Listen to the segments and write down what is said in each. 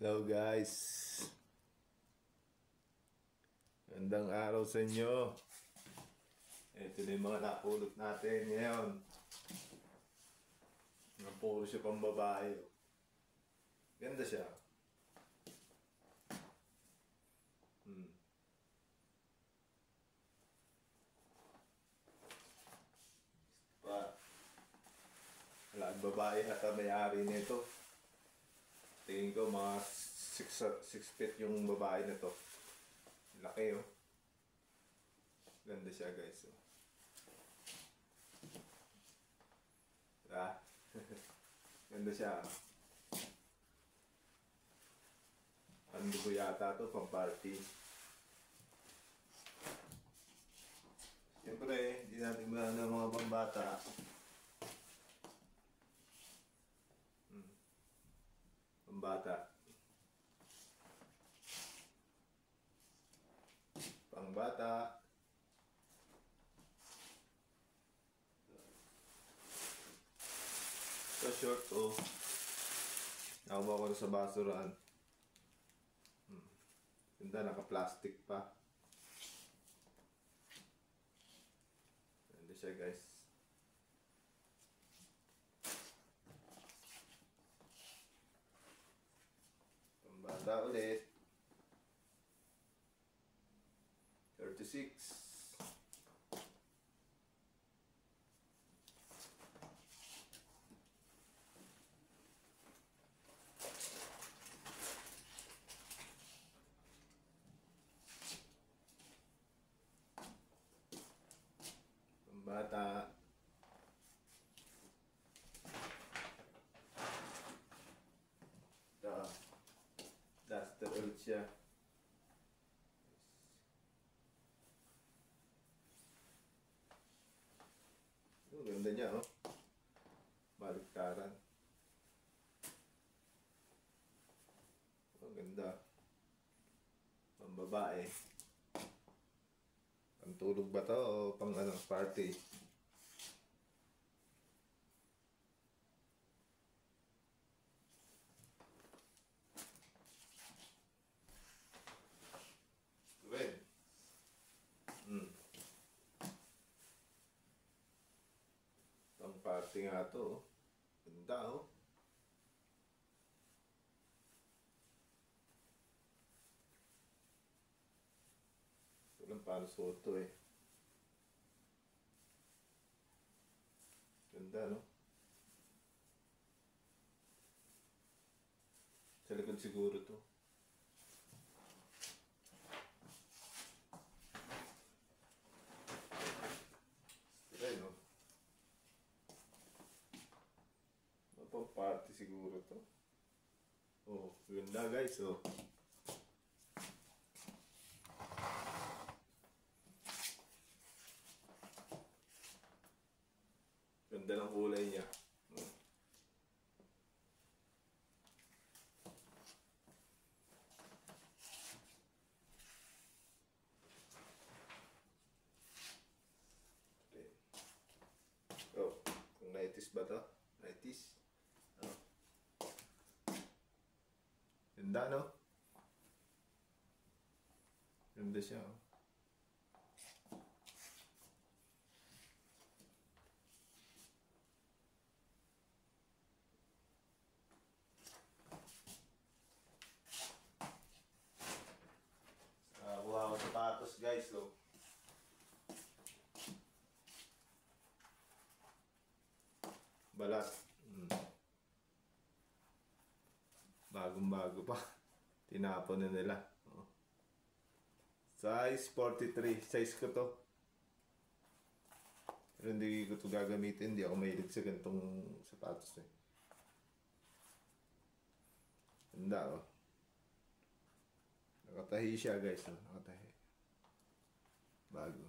Hello guys, gandang araw sa inyo. Ito na yung mga napulot natin ngayon. Puro siya pang babae. Ganda siya. Wala ang babae at ang may-ari nito. Tingin ko mga 6 feet yung babae na to. Laki oh. Ganda siya guys oh. Diba? Ganda siya. Pandugo yata to, pang party. Siyempre, hindi natin ba ng mga pambata. Pambata. Pangbata. So short oh. Nakuha ko na sa basurahan. Ganda, naka-plastic pa. Ganda siya guys. Pambata ulit. 36. Pambata. Ito. Duster ulit siya. Oh, ganda niya oh. Baliktaran. Oh, ganda. Pambabae. Pantulog ba to o pang ano, party? Red. Pang party nga to oh. Ganda oh. Walang paano suot to eh. Ganda no? Sa likod siguro to. Ayan no? Pang party siguro to. Oh, ganda guys oh. Ganda ng kulay niya. Okay. Oh, kung 90s ba to? 90s? Oh. Ganda no? Ganda siya oh. Kuha ko sapatos guys oh. Balat. Bagong bago pa. Tinapon na nila oh. Size 43. Size ko to. Pero hindi ko to gagamitin. Hindi ako mahilig sa ganitong sapatos eh. Ganda oh. Nakatahi siya guys oh. Nakatahi. Bago.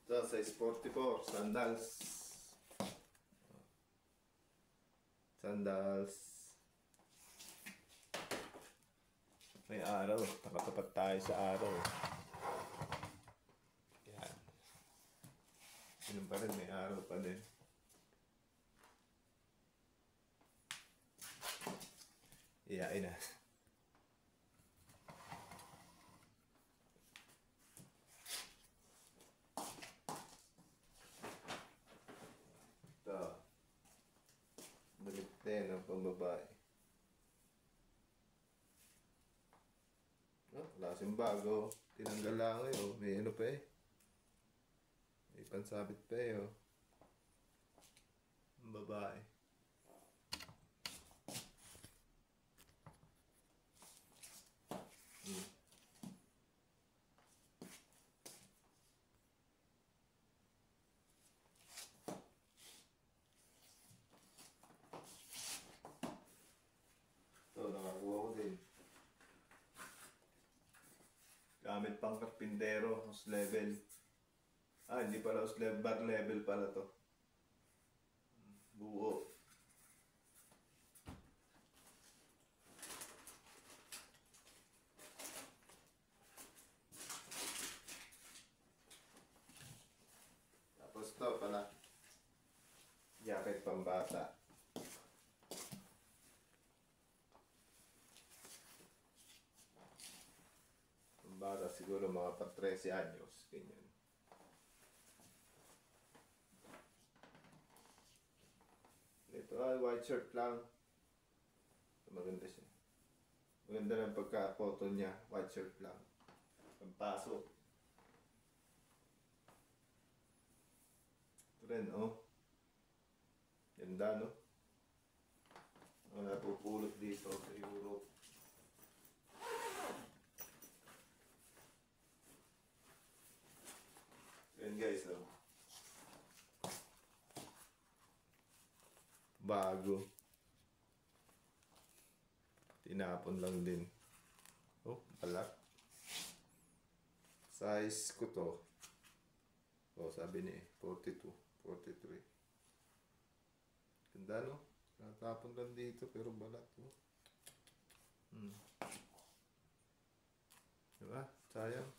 Ito size 44. Sandals. Sandals. May araw. Nakatapat tayo sa araw. Yan. Yun pa rin, may araw pa din. Iyain na. Ito. Balik din ang pambabae. Oh, wala kasing bago. Tinanggal lang eh. May ano pa eh. May pansabit pa eh. Oh. Ang babae. Ito, nakakuha ko din. Gamit pang karpintero, house level. Ah, hindi pala house level, bar level pala to. Buo. Tapos to pala. Jacket pang bata. Pang bata siguro mga pa 13 anyos. Ganyan. Ito ay white shirt lang. Maganda siya. Maganda ng pagka-photo niya. White shirt lang. Pagpasok. Ito rin, oh. Ganda, no? Ang napupulot dito sa Europe. Yan guys, oh. Bago. Tinapon lang din. Oh, balat. Size ko to. Oh, sabi ni 42, 43. Ganda, no? Natapon lang dito pero balat, oh. Diba? Sayang.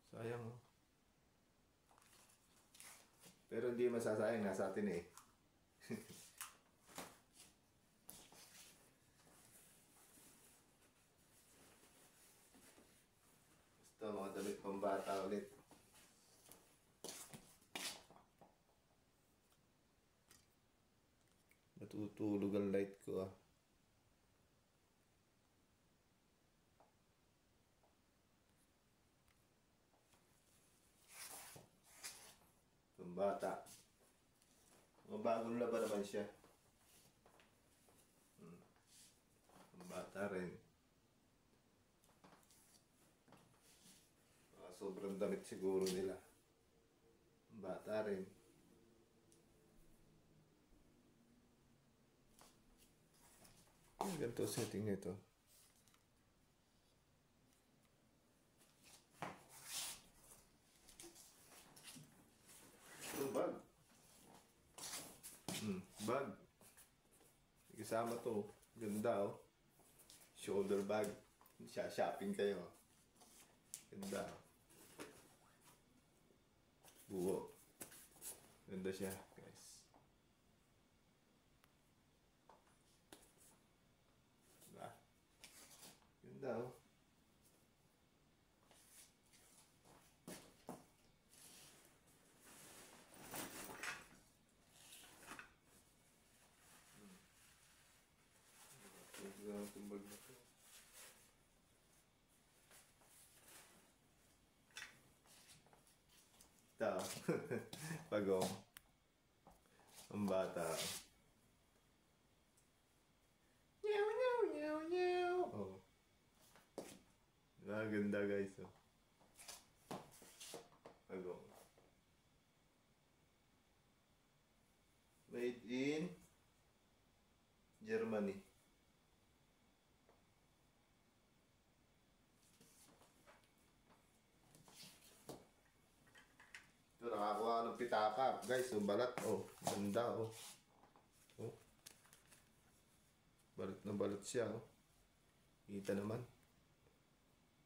Sayang, oh. Pero hindi masasayang, nasa atin eh. Basta mga damit pang bata ulit. Natutulog ang light ko, ah. Pang bata. Mga bagong laba naman siya. Pang bata rin. Sobrang damit siguro nila. Pang bata rin. Ganito setting nito. Ito bag. Bag. Kasama to. Ganda, oh. Shoulder bag. Shopping kayo. Ganda. Buo. Ganda siya, guys. Diba? Ganda, oh. Tumbag na to. Ito. Pagong. Ang bata. Nyaw, nyaw, nyaw, nyaw. Oh. Ganda, guys, oh. Pagong. Made in Germany. Ito, nakakuha ng pitaka. Guys, yung balat, oh. Ganda, oh. Oh. Balat na balat siya, oh. Kita naman.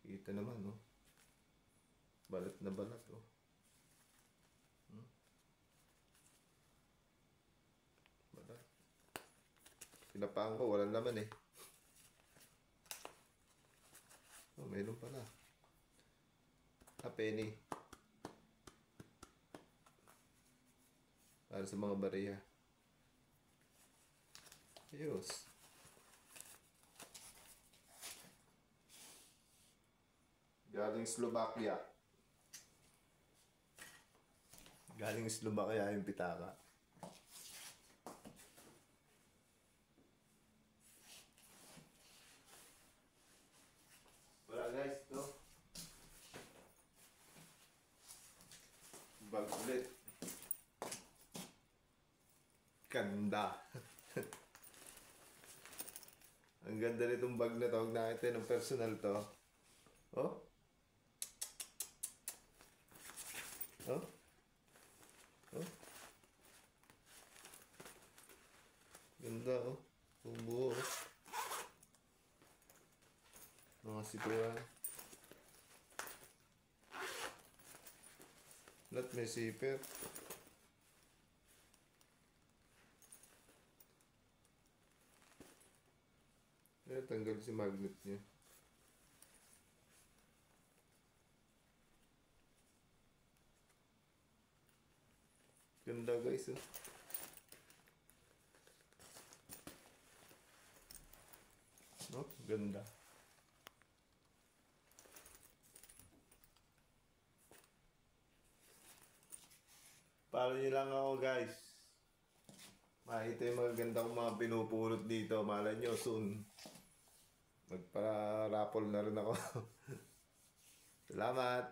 Kita naman, oh. Balat na balat, oh. Pinapaan ko, walang laman eh. Oh, mayroon pala. Penny. Para sa mga bariya. Ayos. Galing Slovakia. Galing Slovakia yung pitaka. Wala guys, ito. Bag ulit. Ganda. Ang ganda nitong bag na to. Huwag nakita ng personal to. Oh? Oh? Oh? Ganda oh. Buo oh. Mga sikuan. Lahat may zipper. Tanggal si magnet niya. Ganda guys oh. No? Ganda. Follow nyo lang ako guys. Makita yung mga ganda kong mga pinupulot dito. Malay nyo soon. Magpa-raffle na rin ako. Salamat!